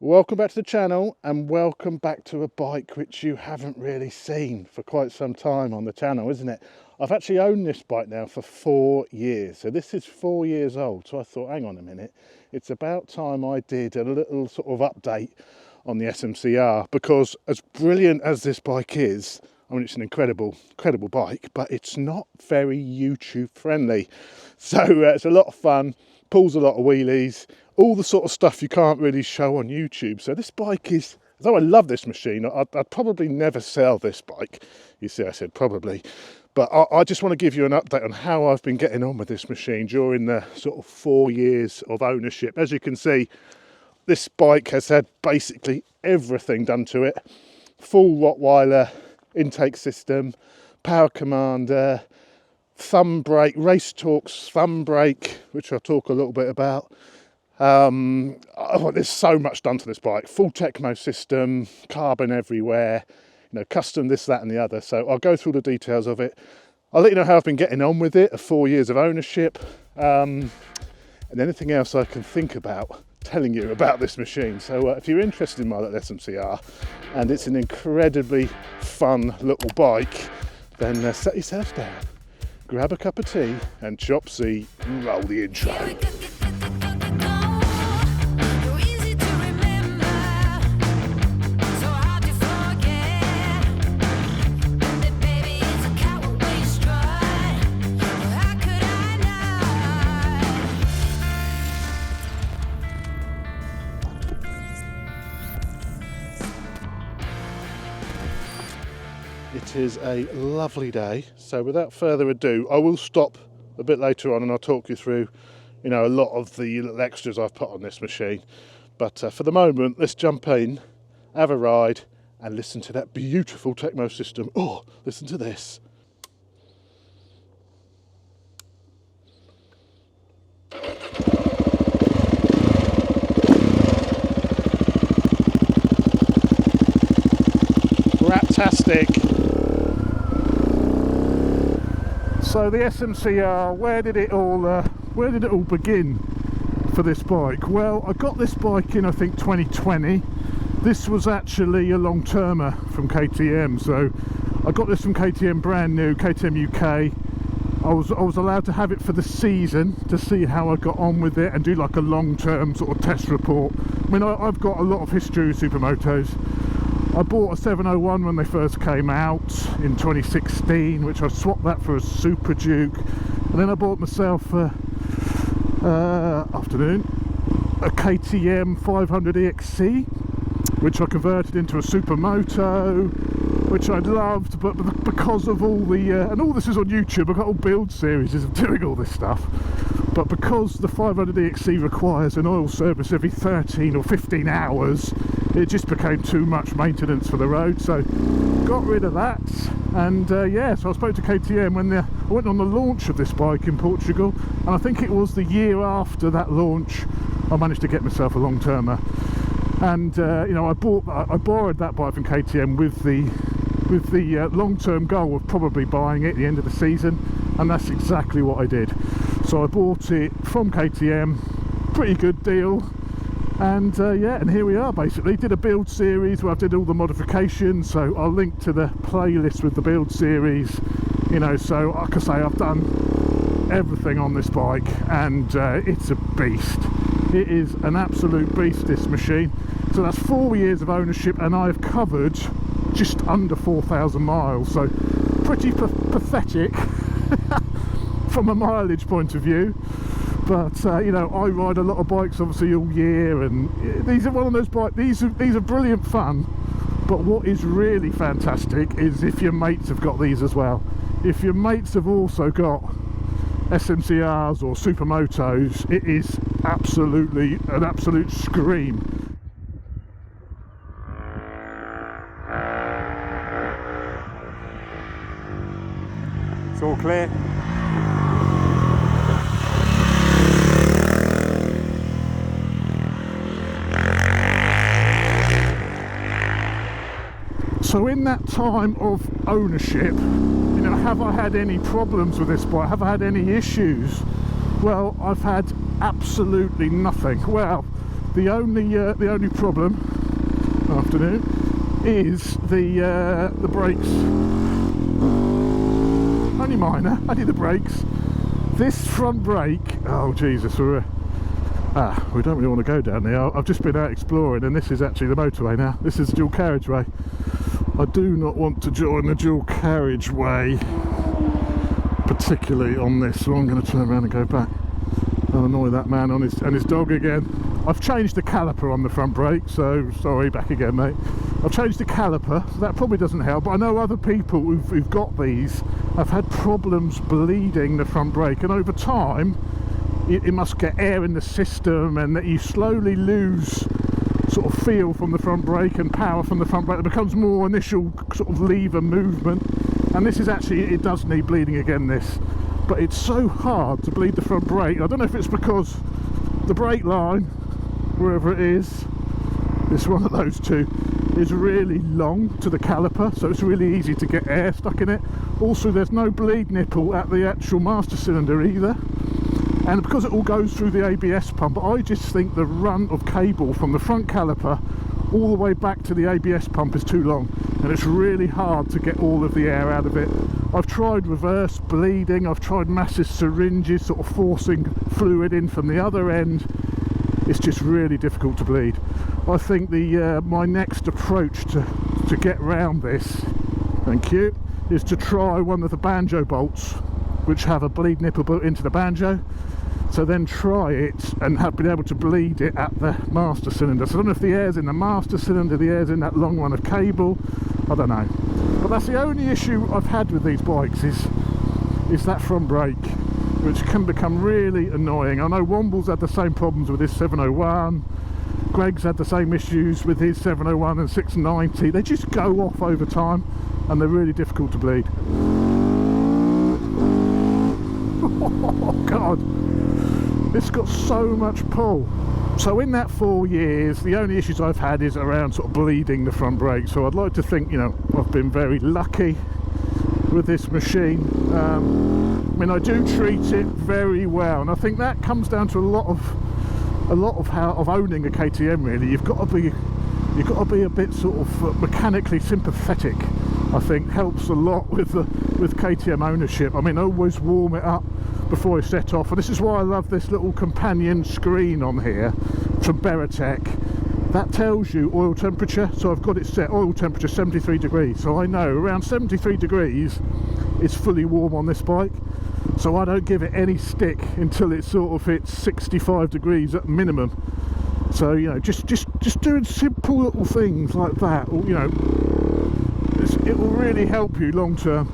Welcome back to the channel, and welcome back to a bike which you haven't really seen for quite some time on the channel, isn't it? I've actually owned this bike now for 4 years, so this is 4 years old. So I thought, hang on a minute, it's about time I did a little sort of update on the SMCR, because as brilliant as this bike is, I mean, it's an incredible bike, but it's not very YouTube friendly. So it's a lot of fun, pulls a lot of wheelies, all the sort of stuff you can't really show on YouTube. So this bike is, although I love this machine, I'd probably never sell this bike. You see, I said probably. But I just want to give you an update on how I've been getting on with this machine during the sort of 4 years of ownership. As you can see, this bike has had basically everything done to it. Full Rottweiler intake system, power commander, thumb brake, Race Torque's thumb brake, which I'll talk a little bit about. There's so much done to this bike. Full Tecmo system, carbon everywhere, you know, custom this, that and the other. So I'll go through the details of it. I'll let you know how I've been getting on with it, 4 years of ownership, and anything else I can think about telling you about this machine. So if you're interested in my little SMCR, and it's an incredibly fun little bike, then set yourself down, grab a cup of tea and chop C and roll the intro. It is a lovely day, so without further ado, I will stop a bit later on and I'll talk you through, you know, a lot of the little extras I've put on this machine. But for the moment, let's jump in, have a ride, and listen to that beautiful Tecmo system. Oh, listen to this. Fantastic. So the SMCR, where did it all begin for this bike? Well, I got this bike in, I think, 2020. This was actually a long-termer from KTM, so I got this from KTM, brand new, KTM UK. I was allowed to have it for the season to see how I got on with it and do like a long-term sort of test report. I mean, I've got a lot of history with supermotos. I bought a 701 when they first came out in 2016, which I swapped that for a Super Duke, and then I bought myself a KTM 500 EXC, which I converted into a Supermoto, which I loved, but because of all the and all this is on YouTube, I've got all build series of doing all this stuff, but because the 500 EXC requires an oil service every 13 or 15 hours, it just became too much maintenance for the road, so got rid of that. And yeah, so I spoke to KTM when I went on the launch of this bike in Portugal, and I think it was the year after that launch I managed to get myself a long-termer. And you know, I borrowed that bike from KTM with the long-term goal of probably buying it at the end of the season, and that's exactly what I did. So I bought it from KTM, pretty good deal. And yeah, and here we are. Basically did a build series where I did all the modifications, so I'll link to the playlist with the build series, you know. So like I say, I've done everything on this bike, and it's a beast. It is an absolute beast, this machine. So that's 4 years of ownership, and I've covered just under 4,000 miles, so pretty pathetic from a mileage point of view. But you know, I ride a lot of bikes obviously all year, and these are one of those bikes. These are brilliant fun. But what is really fantastic is if your mates have got these as well. If your mates have also got SMCRs or Supermotos, it is absolutely an absolute scream. It's all clear. So in that time of ownership, you know, have I had any problems with this bike? Have I had any issues? Well, I've had absolutely nothing. Well, The only problem, afternoon, is the brakes. Only minor, only the brakes. This front brake, oh Jesus, we don't really want to go down there. I've just been out exploring, and this is actually the motorway now. This is dual carriageway. I do not want to join the dual carriageway, particularly on this, so I'm going to turn around and go back and annoy that man and his dog again. I've changed the caliper on the front brake, so sorry, back again mate. I've changed the caliper, so that probably doesn't help, but I know other people who've got these have had problems bleeding the front brake, and over time it must get air in the system, and that you slowly lose sort of feel from the front brake and power from the front brake. It becomes more initial sort of lever movement, and this is actually, it does need bleeding again, this, but it's so hard to bleed the front brake. I don't know if it's because the brake line, wherever it is, this one of those two, is really long to the caliper, so it's really easy to get air stuck in it. Also, there's no bleed nipple at the actual master cylinder either, and because it all goes through the ABS pump, I just think the run of cable from the front caliper all the way back to the ABS pump is too long, and it's really hard to get all of the air out of it. I've tried reverse bleeding, I've tried massive syringes sort of forcing fluid in from the other end. It's just really difficult to bleed. I think my next approach to get round this, thank you, is to try one of the banjo bolts which have a bleed nipple built into the banjo. So then try it and have been able to bleed it at the master cylinder. So I don't know if the air's in the master cylinder, the air's in that long run of cable, I don't know. But that's the only issue I've had with these bikes is that front brake, which can become really annoying. I know Womble's had the same problems with his 701, Greg's had the same issues with his 701 and 690. They just go off over time and they're really difficult to bleed. Oh God, it's got so much pull. So in that 4 years, the only issues I've had is around sort of bleeding the front brake. So I'd like to think, you know, I've been very lucky with this machine. I mean, I do treat it very well, and I think that comes down to a lot of owning a KTM. Really, you've got to be a bit sort of mechanically sympathetic. I think helps a lot with KTM ownership. I mean, I always warm it up before I set off, and this is why I love this little companion screen on here from Beratech. That tells you oil temperature, so I've got it set oil temperature 73 degrees, so I know around 73 degrees it's fully warm on this bike, so I don't give it any stick until it sort of hits 65 degrees at minimum. So, you know, just doing simple little things like that, or, you know, it will really help you long term.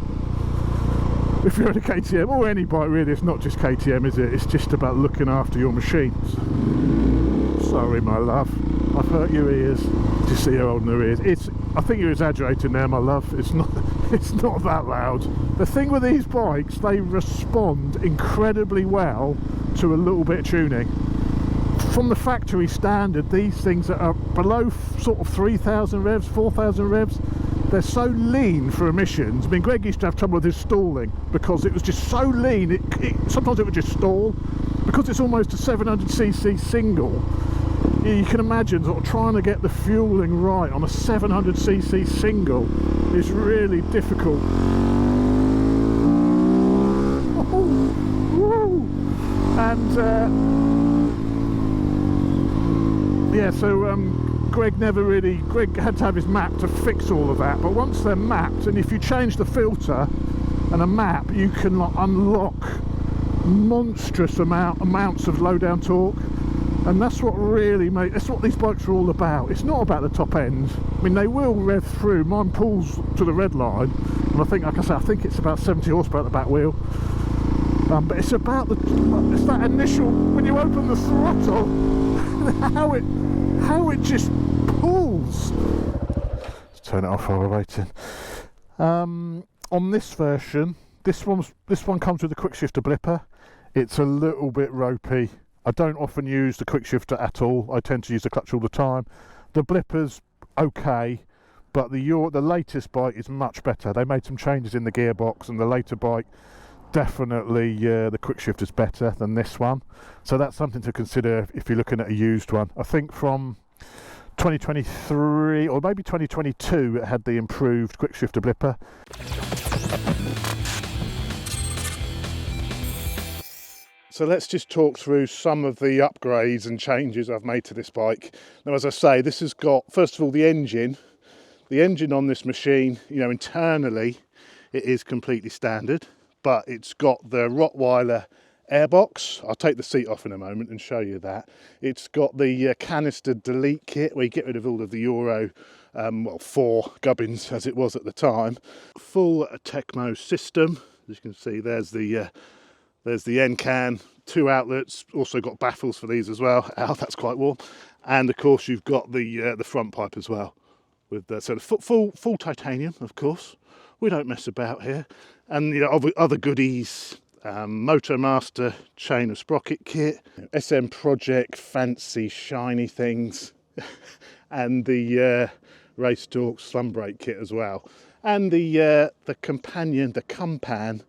If you're on a KTM, or any bike really, it's not just KTM, is it? It's just about looking after your machines. Sorry my love, I've hurt your ears. Do you see how old her ears? I think you're exaggerating there my love, it's not that loud. The thing with these bikes, they respond incredibly well to a little bit of tuning. From the factory standard, these things that are below sort of 3,000 revs, 4,000 revs, they're so lean for emissions. I mean, Greg used to have trouble with his stalling because it was just so lean, sometimes it would just stall. Because it's almost a 700cc single, you can imagine sort of trying to get the fueling right on a 700cc single is really difficult. And yeah, so Greg had to have his map to fix all of that, but once they're mapped, and if you change the filter and a map, you can unlock monstrous amounts of low down torque, and that's what these bikes are all about. It's not about the top end. I mean, they will rev through. Mine pulls to the red line, and I think, like I say, I think it's about 70 horsepower at the back wheel, but it's about it's that initial, when you open the throttle, how it just pulls. Let's turn it off while we're waiting. On this version, this one comes with a quick shifter blipper. It's a little bit ropey. I don't often use the quick shifter at all. I tend to use the clutch all the time. The blipper's okay, but the latest bike is much better. They made some changes in the gearbox, and the later bike definitely the quick shift is better than this one, so that's something to consider if you're looking at a used one. I think from 2023 or maybe 2022 it had the improved quick shifter blipper. So let's just talk through some of the upgrades and changes I've made to this bike. Now, as I say, this has got, first of all, the engine on this machine, you know, internally it is completely standard, but it's got the Rottweiler airbox. I'll take the seat off in a moment and show you that. It's got the canister delete kit where you get rid of all of the Euro 4 gubbins as it was at the time. Full Tecmo system. As you can see, there's the N-can, 2 outlets, also got baffles for these as well. Ow, that's quite warm. And of course you've got the front pipe as well, with the sort of full titanium, of course. We don't mess about here. And you know, other goodies, Motomaster chain of sprocket kit, SM Project fancy shiny things, and the Race Talk slum brake kit as well. And the Compan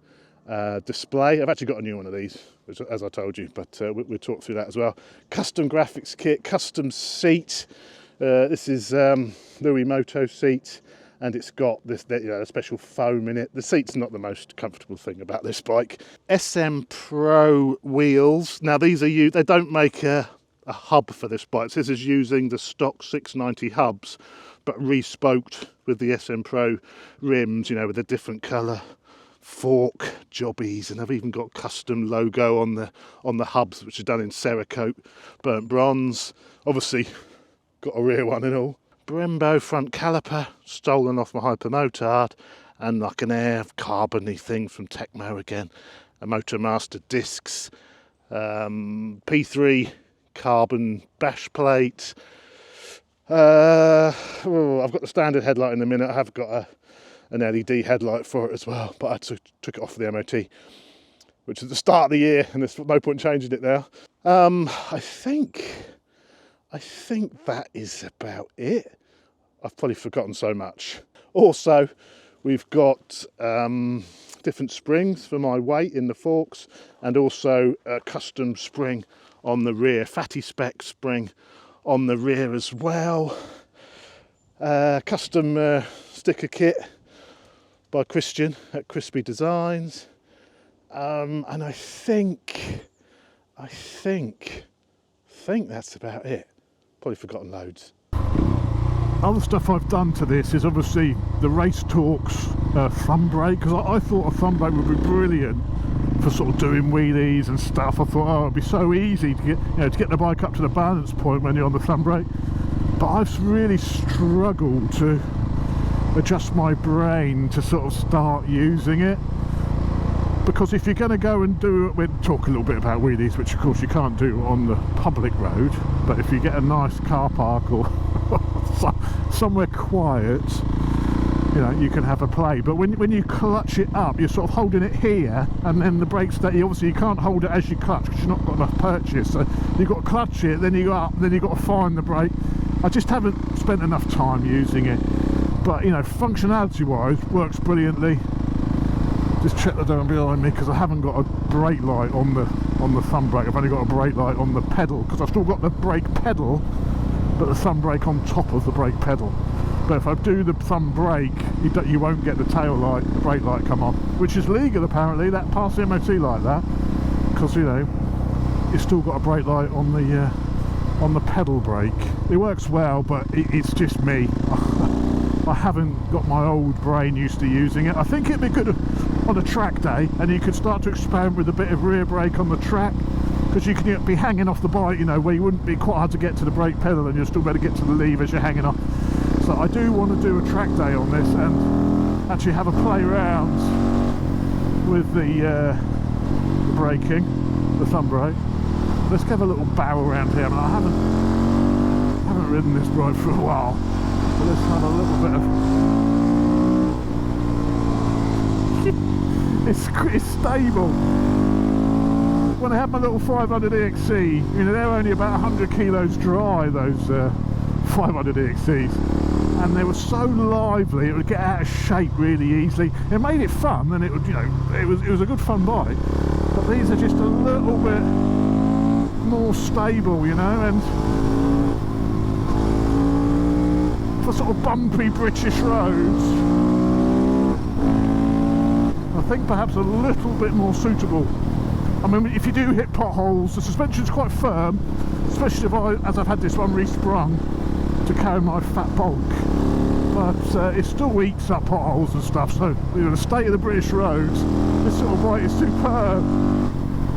display. I've actually got a new one of these, which, as I told you, but we'll talk through that as well. Custom graphics kit, custom seat. This is Louis Moto seat, and it's got this, you know, a special foam in it. The seat's not the most comfortable thing about this bike. SM Pro wheels. Now these are they don't make a hub for this bike. This is using the stock 690 hubs, but respoked with the SM Pro rims, you know, with a different colour fork jobbies, and I've even got custom logo on the hubs, which are done in Cerakote burnt bronze. Obviously got a rear one and all. Brembo front caliper, stolen off my Hypermotard, and like an air carbony thing from Tecmo again. A Motomaster discs, P3 carbon bash plate. I've got the standard headlight in a minute. I have got an LED headlight for it as well, but I took it off for the MOT, which is the start of the year, and there's no point changing it now. I think that is about it. I've probably forgotten so much. Also, we've got different springs for my weight in the forks, and also a custom spring on the rear, fatty spec spring on the rear as well. Custom sticker kit by Christian at Crispy Designs, and I think that's about it. Probably forgotten loads. Other stuff I've done to this is obviously the Race Talks thumb brake, because I thought a thumb brake would be brilliant for sort of doing wheelies and stuff. I thought, oh, it'd be so easy to get the bike up to the balance point when you're on the thumb brake, but I've really struggled to adjust my brain to sort of start using it, because if you're going to go and we'll talk a little bit about wheelies, which of course you can't do on the public road, but if you get a nice car park or somewhere quiet, you know, you can have a play. But when you clutch it up, you're sort of holding it here, and then the brakes obviously you can't hold it as you clutch because you've not got enough purchase, so you've got to clutch it, then you go up, then you've got to find the brake. I just haven't spent enough time using it, but you know, functionality wise works brilliantly. Just check the down behind me, because I haven't got a brake light on the thumb brake. I've only got a brake light on the pedal, because I've still got the brake pedal, but the thumb brake on top of the brake pedal. But if I do the thumb brake, you won't get the tail light, the brake light come on, which is legal apparently. That passed the MOT like that, because you know, you've still got a brake light on the pedal brake. It works well, but it's just me. I haven't got my old brain used to using it. I think it'd be good on a track day, and you could start to experiment with a bit of rear brake on the track, because you could be hanging off the bike, you know, where you wouldn't be quite hard to get to the brake pedal, and you'll still better get to the lever as you're hanging off. So I do want to do a track day on this and actually have a play around with the braking, the thumb brake. Let's have a little bow around here. I mean, I haven't ridden this bike for a while, so let's have a little bit of it's stable. When I had my little 500 EXC, you know, they're only about 100 kilos dry, those 500 EXCs, and they were so lively it would get out of shape really easily. It made it fun, and it would, you know, it was a good fun bike. But these are just a little bit more stable, you know, and for sort of bumpy British roads, I think perhaps a little bit more suitable. I mean, if you do hit potholes, the suspension's quite firm, especially as I've had this one re-sprung to carry my fat bulk. But it still eats up potholes and stuff, so you know, the state of the British roads, this sort of bike is superb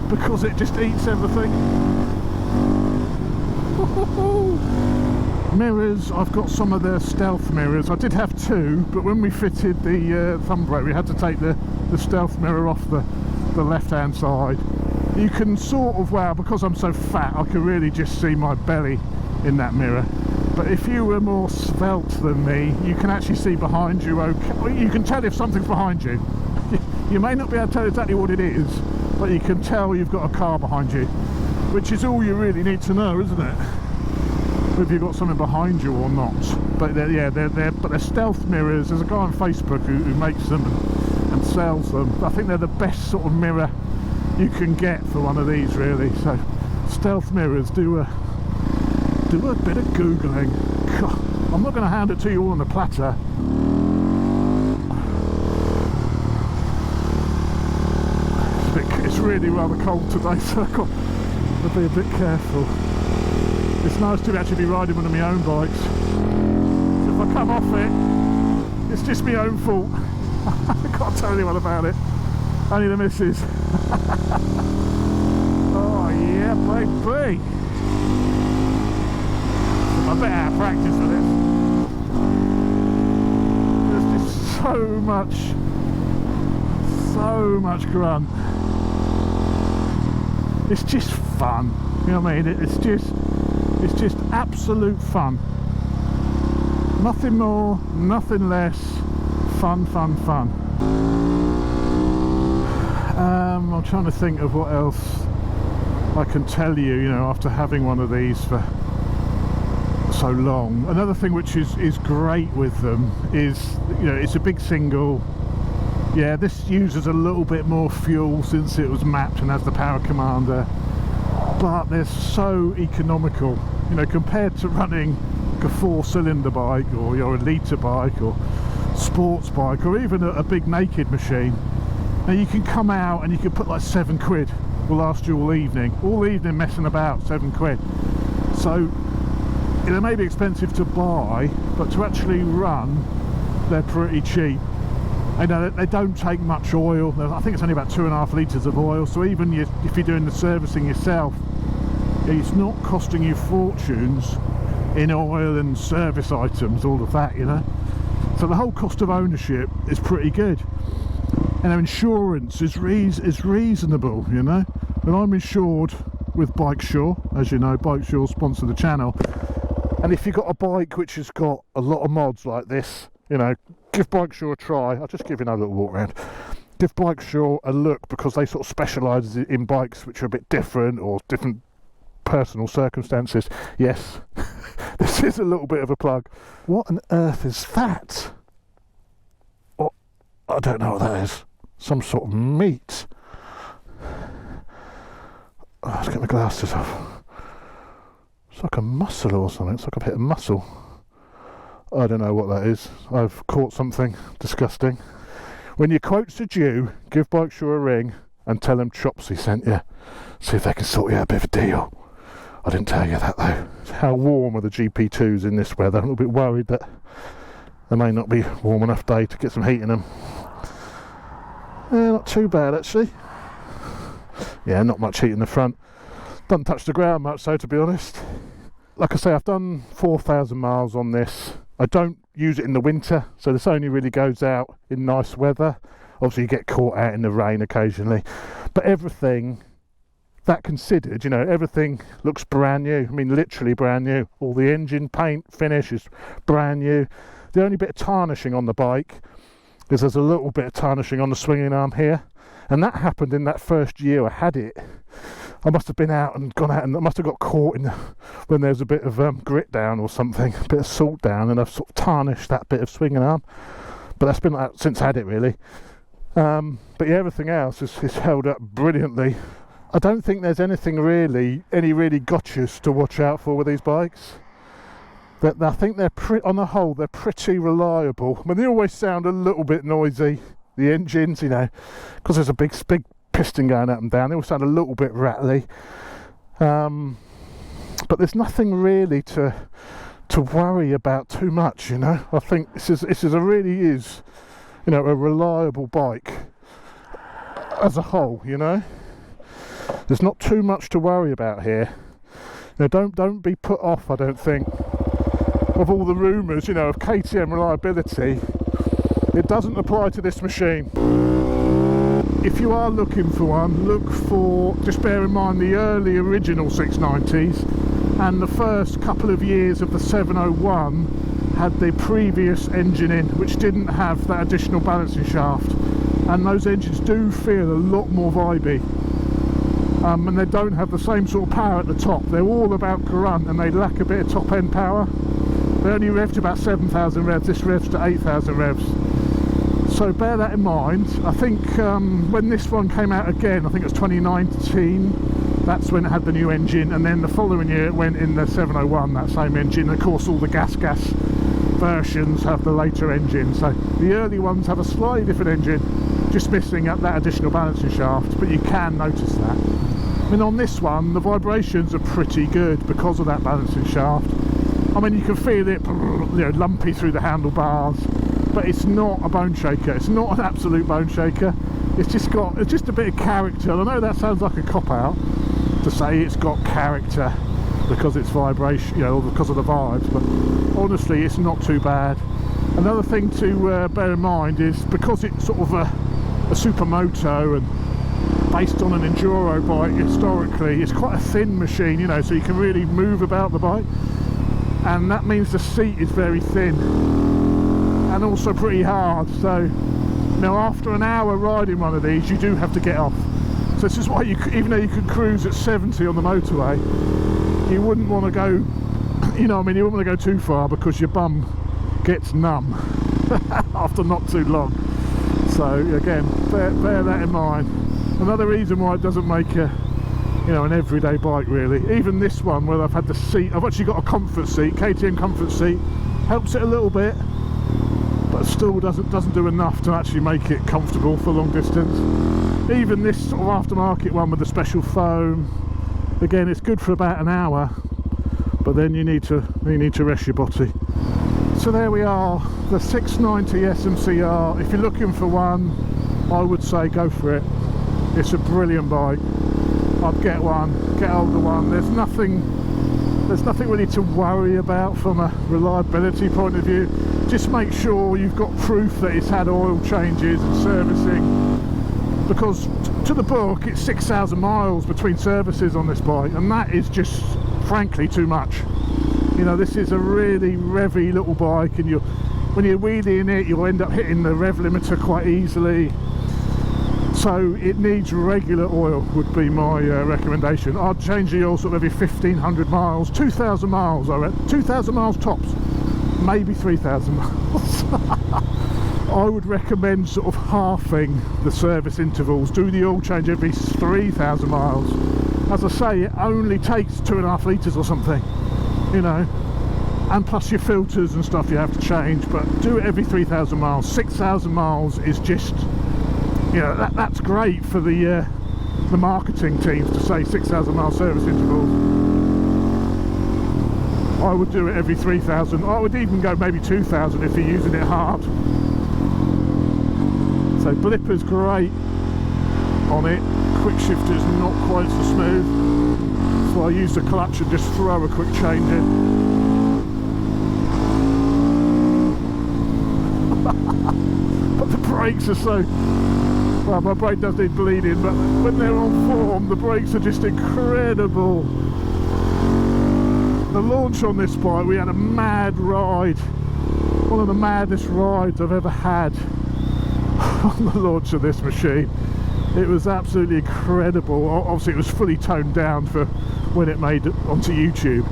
because it just eats everything. Mirrors, I've got some of their stealth mirrors. I did have two, but when we fitted the thumb brake, we had to take the stealth mirror off the left hand side. You can sort of, well, because I'm so fat, I can really just see my belly in that mirror. But if you were more svelte than me, you can actually see behind you. Okay, you can tell if something's behind you. You may not be able to tell exactly what it is, but you can tell you've got a car behind you, which is all you really need to know, isn't it? If you've got something behind you or not. But they're stealth mirrors. There's a guy on Facebook who makes them and sells them. I think they're the best sort of mirror you can get for one of these, really. So stealth mirrors, do a bit of googling. God, I'm not going to hand it to you all on the platter. It's really rather cold today, so I've got to be a bit careful. It's nice to actually be riding one of my own bikes. So if I come off it, it's just my own fault. I can't tell anyone about it. Only the missus. Oh yeah, baby. I'm a bit out of practice for this. There's just so much grunt. It's just fun. You know what I mean? It's just absolute fun. Nothing more, nothing less. Fun. I'm trying to think of what else I can tell you, you know, after having one of these for so long. Another thing which is great with them is, you know, it's a big single. Yeah, this uses a little bit more fuel since it was mapped and has the power commander, but they're so economical, you know, compared to running a 4-cylinder bike or your Elite bike or sports bike or even a big naked machine. Now you can come out and you can put like £7 will last you all evening messing about. £7. So they may be expensive to buy, but to actually run, they're pretty cheap. I know they don't take much oil. I think it's only about 2.5 litres of oil, so even if you're doing the servicing yourself, it's not costing you fortunes in oil and service items, all of that, you know. So the whole cost of ownership is pretty good, and our insurance is reasonable, you know. And I'm insured with Bikesure, as you know. Bikesure sponsor the channel, and if you've got a bike which has got a lot of mods like this, you know, give Bikesure a try. I'll just give you another little walk around. Give Bikesure a look, because they sort of specialise in bikes which are a bit different, or different personal circumstances. Yes, this is a little bit of a plug. What on earth is that? Oh, I don't know what that is. Some sort of meat. Oh, let's get my glasses off. It's like a mussel or something. It's like a bit of mussel. I don't know what that is. I've caught something disgusting. When your quotes are due, give Bikesure a ring and tell them Chopsy sent you. See if they can sort you out a bit of a deal. I didn't tell you that though. How warm are the GP2s in this weather? I'm a little bit worried that there may not be warm enough day to get some heat in them. Not too bad actually. Yeah, not much heat in the front. Doesn't touch the ground much though, to be honest. Like I say, I've done 4,000 miles on this. I don't use it in the winter, so this only really goes out in nice weather. Obviously you get caught out in the rain occasionally, but everything that considered, you know, everything looks brand new. I mean, literally brand new. All the engine paint finish is brand new. The only bit of tarnishing on the bike is there's a little bit of tarnishing on the swinging arm here, and that happened in that first year I had it. I must have been out and gone out, and I must have got caught in when there's a bit of grit down or something, a bit of salt down, and I've sort of tarnished that bit of swinging arm. But that's been like that since I had it, really. But yeah, everything else is held up brilliantly. I don't think there's anything really, any really gotchas to watch out for with these bikes. That I think they're on the whole, they're pretty reliable. I mean, they always sound a little bit noisy, the engines, you know, because there's a big piston going up and down. They all sound a little bit rattly. But there's nothing really to worry about too much, you know. I think this is a really is, you know, a reliable bike as a whole, you know. There's not too much to worry about here. Now, don't be put off, I don't think, of all the rumours, you know, of KTM reliability. It doesn't apply to this machine. If you are looking for one, look for, just bear in mind, the early original 690s and the first couple of years of the 701 had the previous engine in, which didn't have that additional balancing shaft, and those engines do feel a lot more vibey. And they don't have the same sort of power at the top. They're all about grunt and they lack a bit of top end power. They only rev to about 7,000 revs, this revs to 8,000 revs. So bear that in mind. I think when this one came out again, I think it was 2019, that's when it had the new engine, and then the following year it went in the 701, that same engine. Of course, all the gas versions have the later engine, so the early ones have a slightly different engine, just missing up that additional balancing shaft, but you can notice that. I mean, on this one, the vibrations are pretty good because of that balancing shaft. I mean, you can feel it, you know, lumpy through the handlebars, but it's not a bone shaker. It's not an absolute bone shaker. It's just a bit of character. I know that sounds like a cop-out to say it's got character because it's vibration, you know, because of the vibes, but honestly, it's not too bad. Another thing to bear in mind is because it's sort of a Supermoto and based on an enduro bike historically, it's quite a thin machine, you know, so you can really move about the bike, and that means the seat is very thin and also pretty hard. So now after an hour riding one of these, you do have to get off. So this is why you, even though you can cruise at 70 on the motorway, you wouldn't want to go, you know, I mean, you wouldn't want to go too far because your bum gets numb after not too long. So again, bear that in mind. Another reason why it doesn't make a, you know, an everyday bike really. Even this one, where I've had the seat, I've actually got a comfort seat, KTM comfort seat, helps it a little bit, but still doesn't do enough to actually make it comfortable for long distance. Even this sort of aftermarket one with the special foam, again, it's good for about an hour, but then you need to rest your body. So there we are, the 690 SMCR. If you're looking for one, I would say go for it. It's a brilliant bike. I'd get one, get hold of one. There's nothing really to worry about from a reliability point of view. Just make sure you've got proof that it's had oil changes and servicing, because to the book it's 6,000 miles between services on this bike, and that is just frankly too much. You know, this is a really revvy little bike, and when you're wheeling it, you'll end up hitting the rev limiter quite easily. So it needs regular oil would be my recommendation. I'd change the oil sort of every 1,500 miles, 2,000 miles I reckon, 2,000 miles tops, maybe 3,000 miles. I would recommend sort of halving the service intervals. Do the oil change every 3,000 miles. As I say, it only takes 2.5 litres or something, you know, and plus your filters and stuff you have to change, but do it every 3,000 miles. 6,000 miles is just, you know, that's great for the marketing teams to say 6,000 mile service intervals. I would do it every 3,000. I would even go maybe 2,000 if you're using it hard. So blipper's great on it, quick shifter's not quite so smooth, so I use the clutch and just throw a quick change in. But the brakes are so, well, my brake does need bleeding, but when they're on form, the brakes are just incredible. The launch on this bike, we had a mad ride, one of the maddest rides I've ever had on the launch of this machine. It was absolutely incredible. Obviously it was fully toned down for when it made it onto YouTube,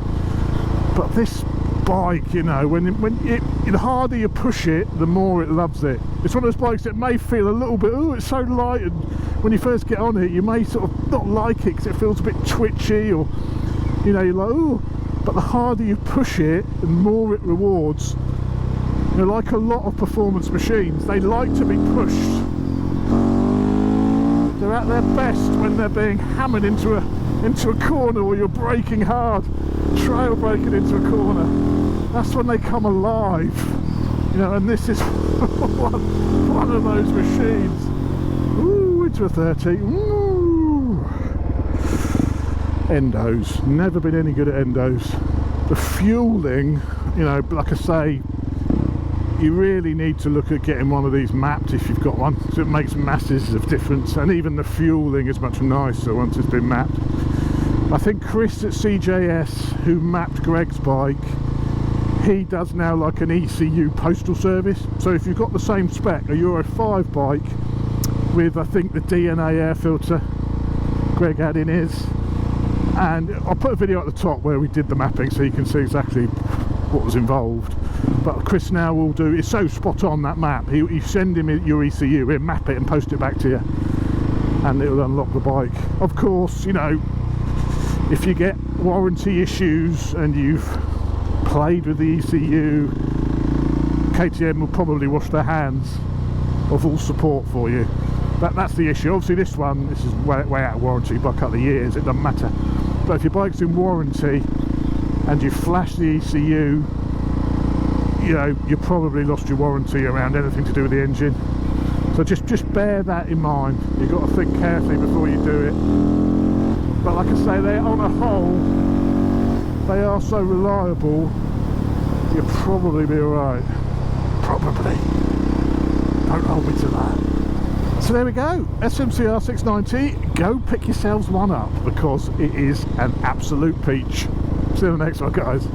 but this bike, you know, the harder you push it, the more it loves it. It's one of those bikes that may feel a little bit, oh, it's so light, and when you first get on it you may sort of not like it because it feels a bit twitchy, or you know, you're like, oh, but the harder you push it, the more it rewards. You know, like a lot of performance machines, they like to be pushed. They're at their best when they're being hammered into a corner, or you're braking hard, trail braking into a corner. That's when they come alive, you know, and this is one of those machines. Ooh, into a 30. Ooh. Endos, never been any good at endos. The fueling, you know, like I say, you really need to look at getting one of these mapped if you've got one, so it makes masses of difference, and even the fueling is much nicer once it's been mapped. I think Chris at CJS, who mapped Greg's bike, he does now like an ECU postal service. So if you've got the same spec, a Euro 5 bike with, I think, the DNA air filter Greg had in his, and I'll put a video at the top where we did the mapping so you can see exactly what was involved. But Chris now will do, it's so spot on, that map, you send him your ECU, he'll map it and post it back to you, and it'll unlock the bike. Of course, you know, if you get warranty issues and you've played with the ECU, KTM will probably wash their hands of all support for you. That's the issue. Obviously this is way out of warranty by a couple of years, it doesn't matter. But if your bike's in warranty and you flash the ECU, you know, you probably lost your warranty around anything to do with the engine. So just bear that in mind. You've got to think carefully before you do it. But like I say, they on a whole, they are so reliable, you'll probably be alright. Probably. Don't hold me to that. So there we go, SMCR 690, go pick yourselves one up, because it is an absolute peach. See you in the next one, guys.